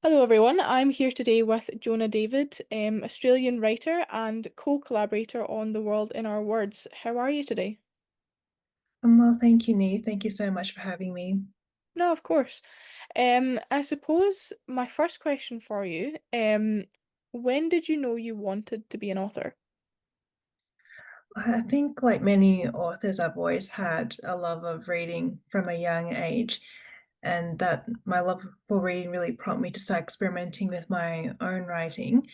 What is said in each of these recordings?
Hello, everyone. I'm here today with Jona David, Australian writer and co-collaborator on The World in Our Words. How are you today? Well, thank you, Nee. Thank you so much for having me. No, of course. I suppose my first question for you, when did you know you wanted to be an author? I think, like many authors, I've always had a love of reading from a young age, and that my love for reading really prompted me to start experimenting with my own writing.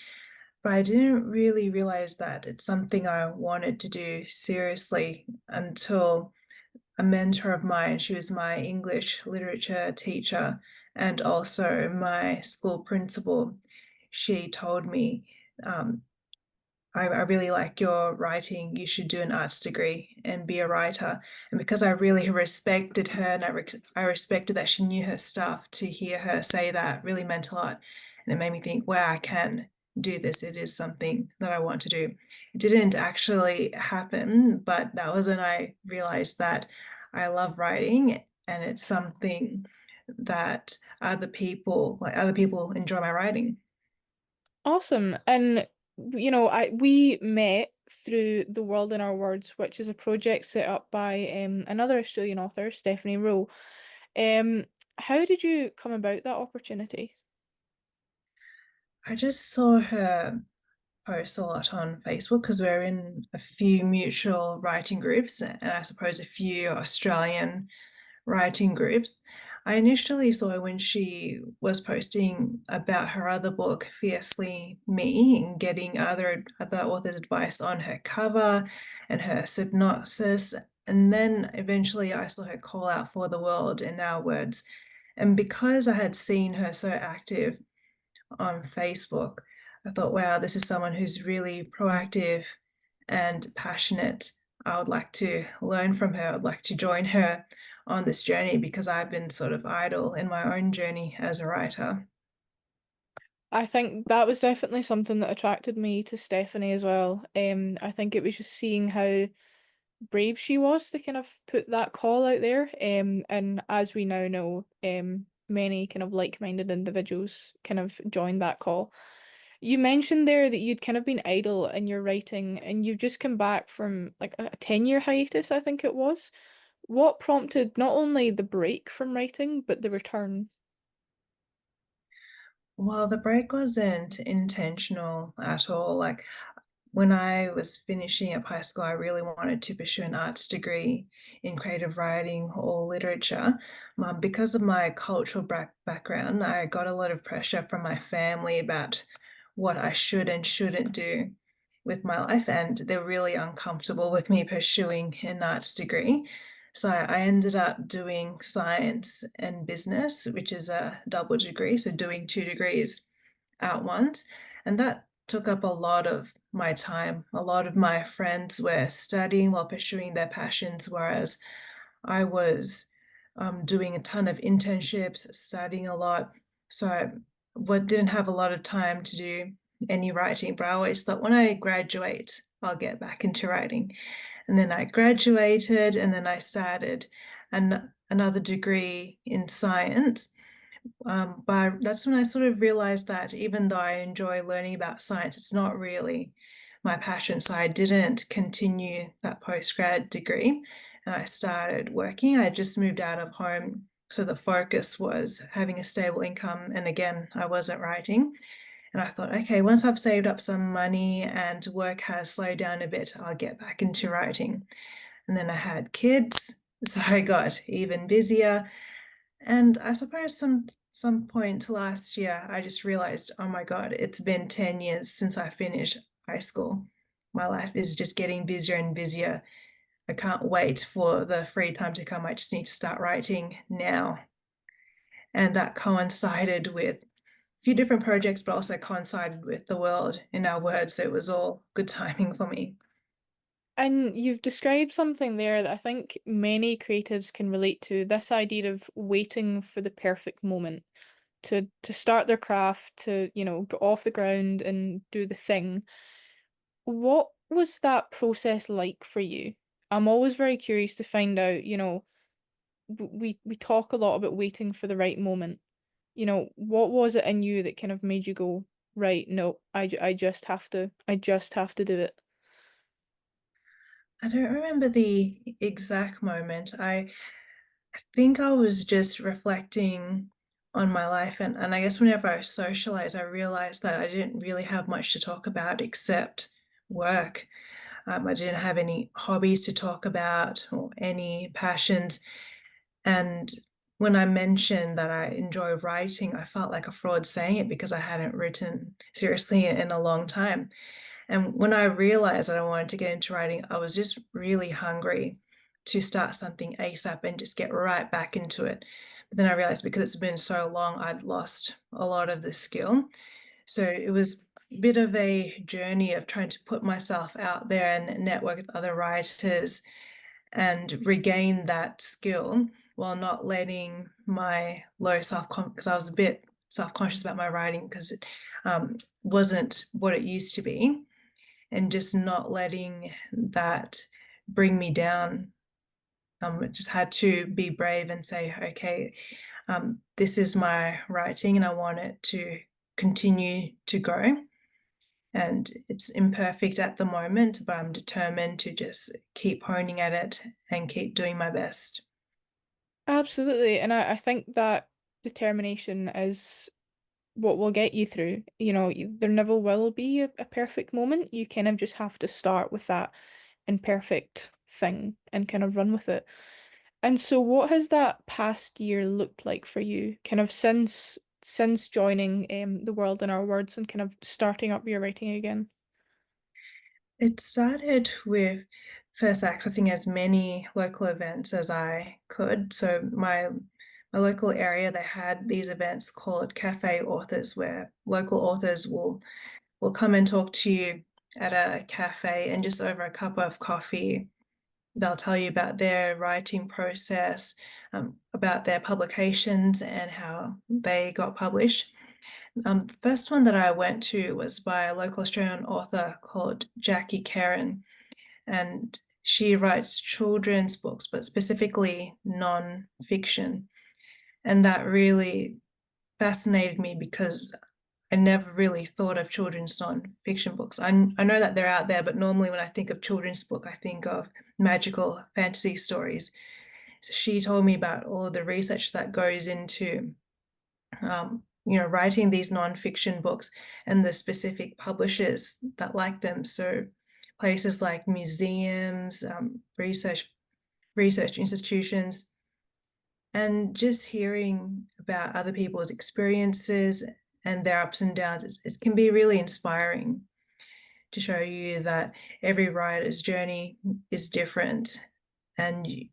But I didn't really realize that it's something I wanted to do seriously until a mentor of mine, she was my English literature teacher and also my school principal. She told me, um, I really like your writing. You should do an arts degree and be a writer. And because I really respected her and I respected that she knew her stuff, to hear her say that really meant a lot. And it made me think, wow, I can do this. It is something that I want to do. It didn't actually happen, but that was when I realized that I love writing and it's something that other people enjoy my writing. Awesome. And we met through The World in Our Words, which is a project set up by another Australian author, Stephanie Rowe. Um, how did you come about that opportunity? I just saw her post a lot on Facebook because we're in a few mutual writing groups and I suppose a few Australian writing groups. I initially saw her when she was posting about her other book, Fiercely Me, and getting other authors' advice on her cover and her synopsis. And then eventually I saw her call out for the world in our words. And because I had seen her so active on Facebook, I thought, wow, this is someone who's really proactive and passionate. I would like to learn from her. I'd like to join her on this journey because I've been sort of idle in my own journey as a writer. I think that was definitely something that attracted me to Stephanie as well. I think it was just seeing how brave she was to kind of put that call out there. And as we now know, many kind of like-minded individuals kind of joined that call. You mentioned there that you'd kind of been idle in your writing and you've just come back from like a 10-year hiatus, I think it was. What prompted not only the break from writing, but the return? Well, the break wasn't intentional at all. Like when I was finishing up high school, I really wanted to pursue an arts degree in creative writing or literature. Because of my cultural background, I got a lot of pressure from my family about what I should and shouldn't do with my life, and they're really uncomfortable with me pursuing an arts degree. So I ended up doing science and business, which is a double degree, so doing two degrees at once. And that took up a lot of my time. A lot of my friends were studying while pursuing their passions, whereas I was doing a ton of internships, studying a lot. So didn't have a lot of time to do any writing, but I always thought when I graduate, I'll get back into writing. And then I graduated, and then I started another degree in science. But that's when I sort of realized that even though I enjoy learning about science, it's not really my passion. So I didn't continue that postgrad degree and I started working. I just moved out of home. So the focus was having a stable income. And again, I wasn't writing. And I thought, okay, once I've saved up some money and work has slowed down a bit, I'll get back into writing. And then I had kids. So I got even busier. And I suppose some point last year, I just realized, oh my God, it's been 10 years since I finished high school. My life is just getting busier and busier. I can't wait for the free time to come. I just need to start writing now. And that coincided with a few different projects, but also coincided with the world in our words. So it was all good timing for me. And you've described something there that I think many creatives can relate to, this idea of waiting for the perfect moment to start their craft, to, get off the ground and do the thing. What was that process like for you? I'm always very curious to find out, we talk a lot about waiting for the right moment. what was it in you that kind of made you go, right, no, I just have to do it. I don't remember the exact moment. I think I was just reflecting on my life, and I guess whenever I socialize, I realized that I didn't really have much to talk about except work. I didn't have any hobbies to talk about or any passions. And when I mentioned that I enjoy writing, I felt like a fraud saying it because I hadn't written seriously in a long time. And when I realized that I wanted to get into writing, I was just really hungry to start something ASAP and just get right back into it. But then I realized because it's been so long, I'd lost a lot of the skill. So it was a bit of a journey of trying to put myself out there and network with other writers and regain that skill while not letting my low because I was a bit self-conscious about my writing because it wasn't what it used to be, and just not letting that bring me down. I just had to be brave and say, okay, this is my writing and I want it to continue to grow. And it's imperfect at the moment, but I'm determined to just keep honing at it and keep doing my best. Absolutely. And I think that determination is what will get you through. There never will be a perfect moment. You kind of just have to start with that imperfect thing and kind of run with it. And so what has that past year looked like for you, kind of since joining the World in Our Words and kind of starting up your writing again? It started with first accessing as many local events as I could. So my local area, they had these events called cafe authors, where local authors will come and talk to you at a cafe, and just over a cup of coffee, they'll tell you about their writing process, about their publications and how they got published. The first one that I went to was by a local Australian author called Jackie Karen, and she writes children's books, but specifically non-fiction. And that really fascinated me because I never really thought of children's non-fiction books. I know that they're out there, but normally when I think of children's book, I think of magical fantasy stories. So she told me about all of the research that goes into writing these non-fiction books and the specific publishers that like them. So places like museums, research institutions, and just hearing about other people's experiences and their ups and downs, it can be really inspiring to show you that every writer's journey is different, and you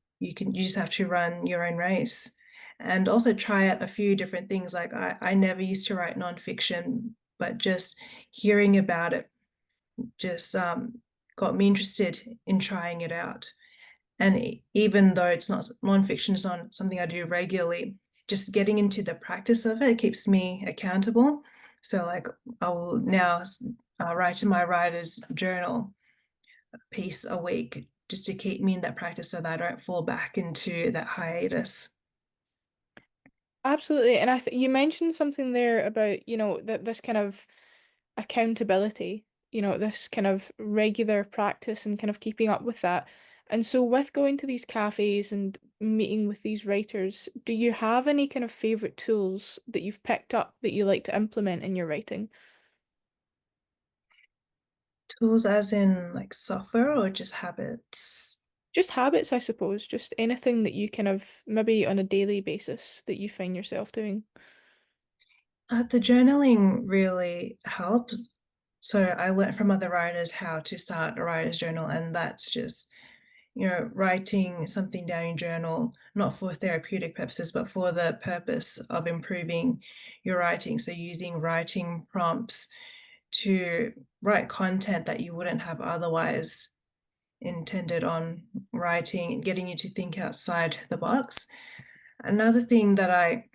just have to run your own race and also try out a few different things. Like I never used to write nonfiction, but just hearing about it just got me interested in trying it out. And even though it's not nonfiction, it's not something I do regularly, just getting into the practice of it keeps me accountable. So, like, I will now write in my writer's journal a piece a week just to keep me in that practice so that I don't fall back into that hiatus. Absolutely. And you mentioned something there about, that this kind of accountability, this kind of regular practice and kind of keeping up with that. And so with going to these cafes and meeting with these writers, do you have any kind of favorite tools that you've picked up that you like to implement in your writing? Tools as in like software or just habits? Just habits, I suppose, just anything that you kind of maybe on a daily basis that you find yourself doing. The journaling really helps. So I learned from other writers how to start a writer's journal, and that's just, writing something down in journal, not for therapeutic purposes, but for the purpose of improving your writing. So using writing prompts to write content that you wouldn't have otherwise intended on writing, and getting you to think outside the box. Another thing that I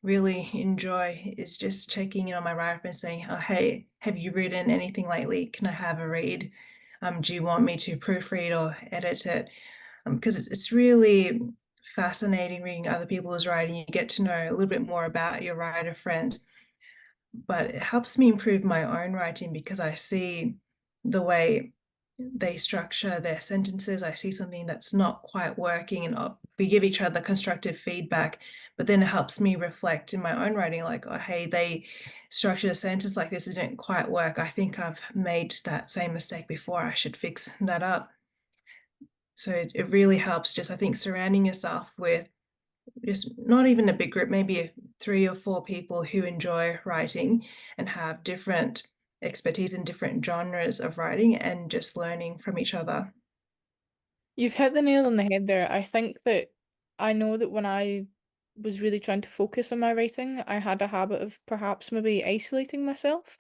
really enjoy is just checking in on my writer and saying, oh, hey, have you written anything lately? Can I have a read? Do you want me to proofread or edit it? Because it's really fascinating reading other people's writing. You get to know a little bit more about your writer friend, but it helps me improve my own writing because I see the way they structure their sentences. I see something that's not quite working, and we give each other constructive feedback. But then it helps me reflect in my own writing, like, oh, hey, they structured a sentence like this, it didn't quite work. I think I've made that same mistake before. I should fix that up. So it really helps just, I think, surrounding yourself with just not even a big group, maybe 3 or 4 people who enjoy writing and have different expertise in different genres of writing and just learning from each other. You've hit the nail on the head there. I think that I know that when I was really trying to focus on my writing, I had a habit of perhaps maybe isolating myself,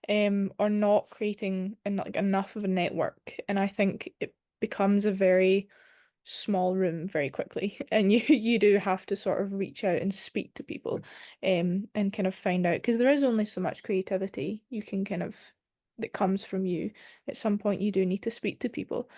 or not creating like enough of a network. And I think it becomes a very small room very quickly, and you do have to sort of reach out and speak to people, and kind of find out, because there is only so much creativity you can kind of that comes from you. At some point you do need to speak to people.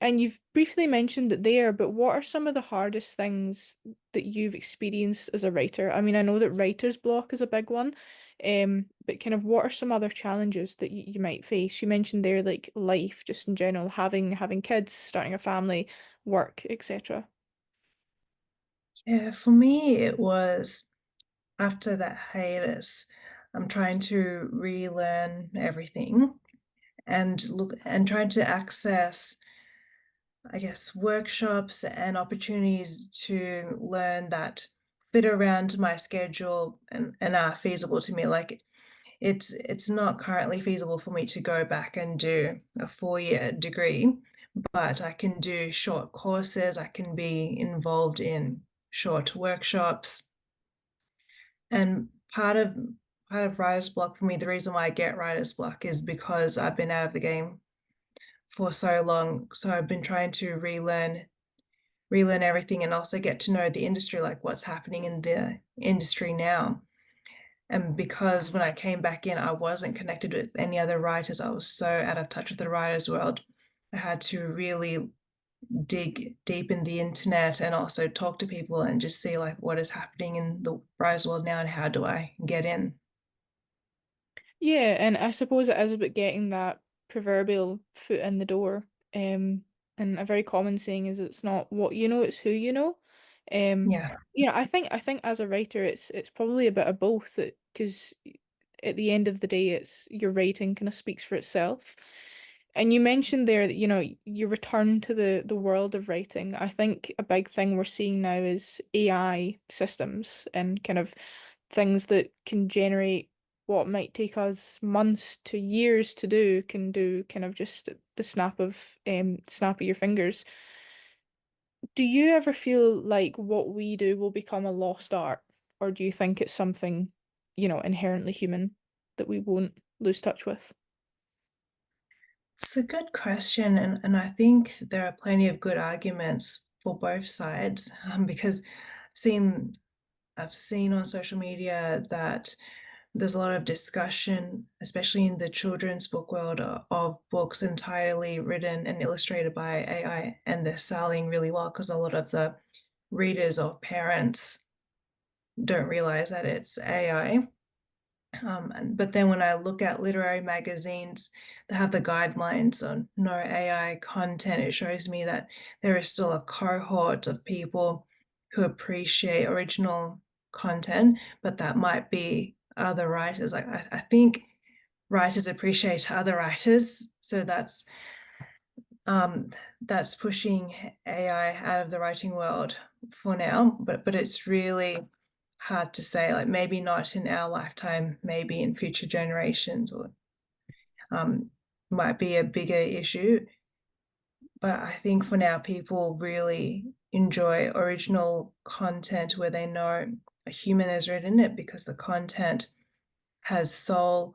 And you've briefly mentioned it there, but what are some of the hardest things that you've experienced as a writer? I mean, I know that writer's block is a big one, but kind of what are some other challenges that you might face? You mentioned there like life just in general, having kids, starting a family, work, etc. Yeah, for me, it was after that hiatus, I'm trying to relearn everything and look and trying to access, I guess, workshops and opportunities to learn that fit around my schedule and are feasible to me. Like it's not currently feasible for me to go back and do a 4-year degree, but I can do short courses, I can be involved in short workshops. And part of writer's block for me, the reason why I get writer's block is because I've been out of the game for so long. So I've been trying to relearn everything and also get to know the industry, like what's happening in the industry now. And because when I came back in, I wasn't connected with any other writers, I was so out of touch with the writers world. I had to really dig deep in the internet and also talk to people and just see like what is happening in the writers world now and how do I get in. Yeah, and I suppose it is about getting that proverbial foot in the door. And a very common saying is it's not what you know, it's who you know. Yeah. I think as a writer, it's probably a bit of both, because at the end of the day, it's your writing kind of speaks for itself. And you mentioned there that, you return to the world of writing. I think a big thing we're seeing now is AI systems and kind of things that can generate what might take us months to years to do, can do kind of just the snap of your fingers. Do you ever feel like what we do will become a lost art, or do you think it's something, inherently human that we won't lose touch with? It's a good question, and I think there are plenty of good arguments for both sides, because seen I've seen on social media that there's a lot of discussion, especially in the children's book world, of books entirely written and illustrated by AI, and they're selling really well because a lot of the readers or parents don't realize that it's AI. But then when I look at literary magazines that have the guidelines on no AI content, it shows me that there is still a cohort of people who appreciate original content, but that might be other writers. Like I think writers appreciate other writers, so um, that's pushing AI out of the writing world for now. But it's really hard to say. Like maybe not in our lifetime, maybe in future generations, or um, might be a bigger issue. But I think for now, people really enjoy original content where they know a human has written it because the content has soul.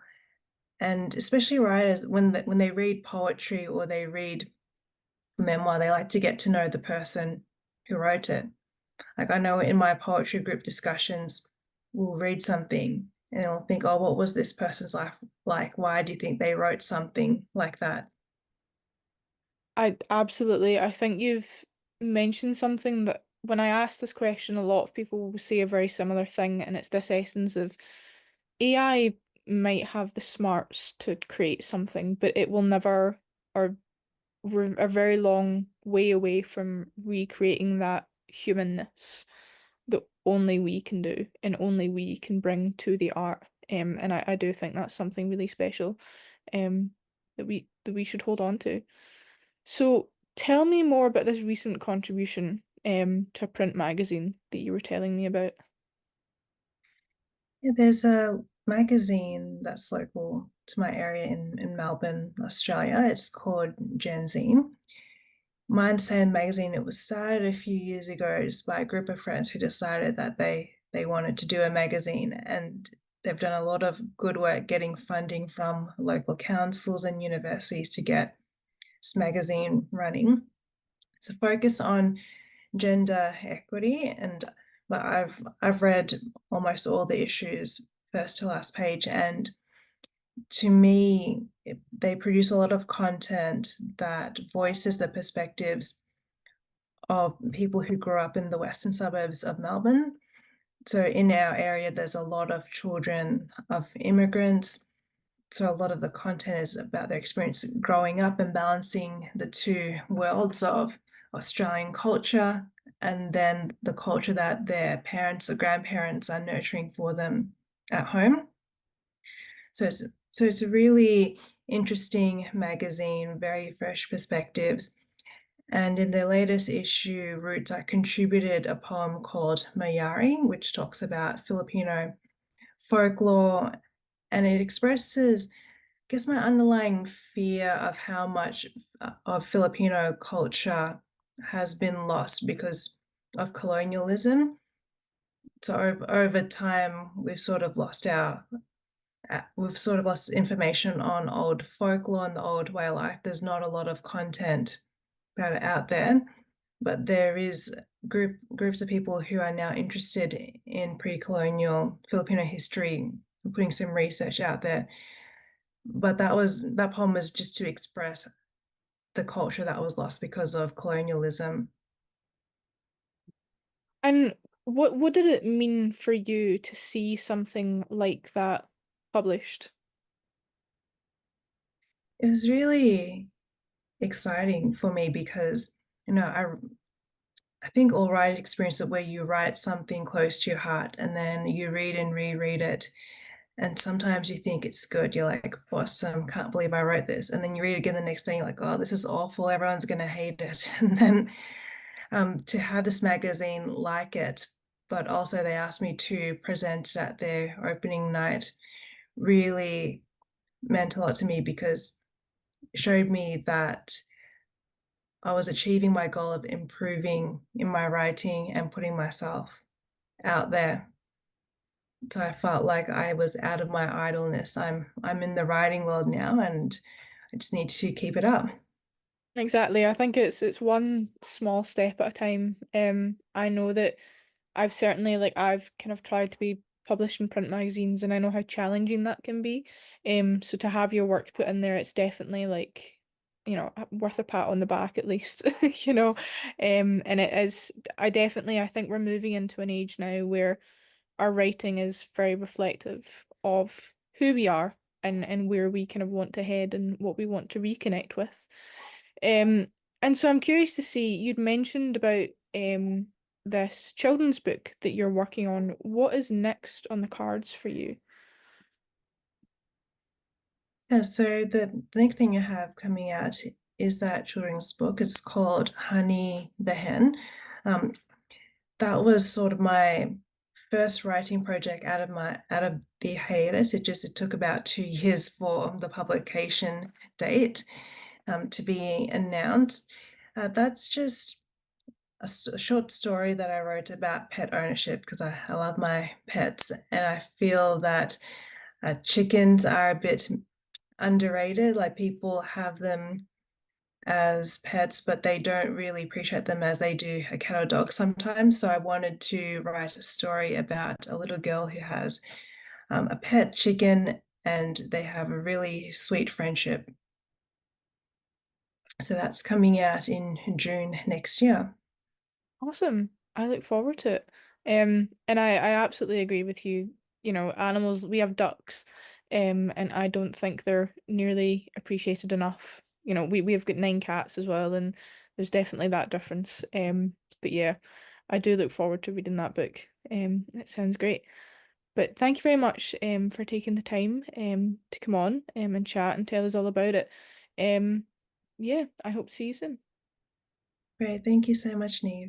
And especially writers, when they read poetry or they read memoir, they like to get to know the person who wrote it. Like I know in my poetry group discussions, we'll read something and we'll think, oh, what was this person's life like? Why do you think they wrote something like that? I think you've mentioned something that when I ask this question, a lot of people will say a very similar thing, and it's this essence of AI might have the smarts to create something, but it will never, or we're a very long way away from recreating that humanness that only we can do and only we can bring to the art. And I do think that's something really special, um, that we should hold on to. So tell me more about this recent contribution, to a print magazine that you were telling me about. Yeah, there's a magazine that's local to my area in Melbourne, Australia. It's called Genzine. Mind Sand magazine, it was started a few years ago just by a group of friends who decided that they wanted to do a magazine, and they've done a lot of good work getting funding from local councils and universities to get this magazine running. It's a focus on gender equity, and but I've read almost all the issues first to last page, and to me they produce a lot of content that voices the perspectives of people who grew up in the western suburbs of Melbourne. So in our area, there's a lot of children of immigrants. So a lot of the content is about their experience growing up and balancing the two worlds of Australian culture and then the culture that their parents or grandparents are nurturing for them at home. So it's a really interesting magazine, very fresh perspectives. And in their latest issue, Roots, I contributed a poem called Mayari, which talks about Filipino folklore. And it expresses, I guess, my underlying fear of how much of Filipino culture has been lost because of colonialism. So over time, we've sort of lost information on old folklore and the old way of life. There's not a lot of content about it out there, but there is groups of people who are now interested in pre-colonial Filipino history, putting some research out there. But that poem was just to express the culture that was lost because of colonialism. And what did it mean for you to see something like that published? It was really exciting for me because I think all writers experience it where you write something close to your heart and then you read and reread it. And sometimes you think it's good. You're like, awesome, can't believe I wrote this. And then you read it again the next day, you're like, oh, this is awful. Everyone's going to hate it. And then to have this magazine like it, but also they asked me to present at their opening night, really meant a lot to me because it showed me that I was achieving my goal of improving in my writing and putting myself out there. So I felt like I was out of my idleness. I'm in the writing world now and I just need to keep it up. Exactly. I think it's one small step at a time. I know that I've certainly like I've kind of tried to be published in print magazines and I know how challenging that can be. So to have your work put in there, it's definitely like, worth a pat on the back at least, you know. And it is I think we're moving into an age now where our writing is very reflective of who we are and where we kind of want to head and what we want to reconnect with. Um, and so I'm curious to see, you'd mentioned about this children's book that you're working on. What is next on the cards for you? Yeah, so the next thing I have coming out is that children's book. It's called Honey the Hen. Um, that was sort of my first writing project out of the hiatus. It took about 2 years for the publication date to be announced. That's just a short story that I wrote about pet ownership because I love my pets and I feel that chickens are a bit underrated. Like people have them as pets, but they don't really appreciate them as they do a cat or dog sometimes. So I wanted to write a story about a little girl who has a pet chicken and they have a really sweet friendship. So that's coming out in June next year. Awesome. I look forward to it. And I absolutely agree with you. You know, animals, we have ducks, and I don't think they're nearly appreciated enough. You know, we have got 9 cats as well, and there's definitely that difference. But yeah, I do look forward to reading that book. It sounds great. But thank you very much for taking the time to come on and chat and tell us all about it. Um, yeah, I hope to see you soon. Great, thank you so much, Neve.